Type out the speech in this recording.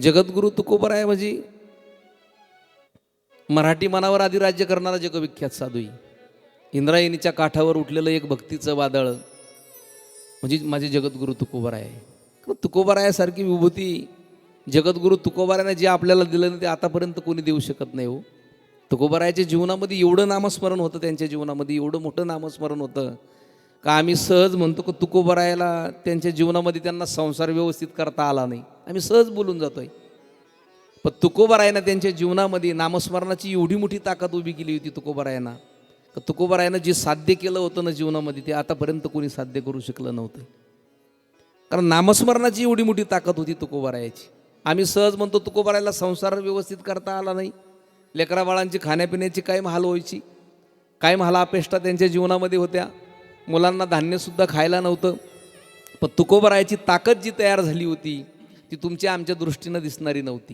जगद्गुरु तुकोबराय म्हणजे मराठी मनावर आधी राज्य करणारा जगविख्यात साधू. इंद्रायणीच्या काठावर उठलेलं एक भक्तीचं वादळ म्हणजे माझे जगद्गुरु तुकोबराय. तुकोबरायासारखी विभूती जगद्गुरु तुकोबरायाने जे आपल्याला दिलं ना ते आतापर्यंत कोणी देऊ शकत नाही हो. तुकोबरायाच्या जीवनामध्ये एवढं नामस्मरण होतं, त्यांच्या जीवनामध्ये एवढं मोठं नामस्मरण होतं का आम्ही सहज म्हणतो की तुकोबरायाला त्यांच्या जीवनामध्ये त्यांना संसार व्यवस्थित करता आला नाही, आम्ही सहज बोलून जातोय. पण तुकोबरायानं त्यांच्या जीवनामध्ये नामस्मरणाची एवढी मोठी ताकद उभी केली होती तुकोबरायानं, तर तुकोबरायानं जे साध्य केलं होतं ना जीवनामध्ये ते आतापर्यंत कोणी साध्य करू शकलं नव्हतं. कारण नामस्मरणाची एवढी मोठी ताकद होती तुकोबरायाची. आम्ही सहज म्हणतो तुकोबरायाला संसार व्यवस्थित करता आला नाही, लेकरा बाळांची खाण्यापिण्याची कायम हाल व्हायची, कायम हाला अपेष्टा त्यांच्या जीवनामध्ये होत्या, मुलांना धान्यसुद्धा खायला नव्हतं. पण तुकोबरायाची ताकद जी तयार झाली होती ती तुमच्या आमच्या दृष्टीनं दिसणारी नव्हती.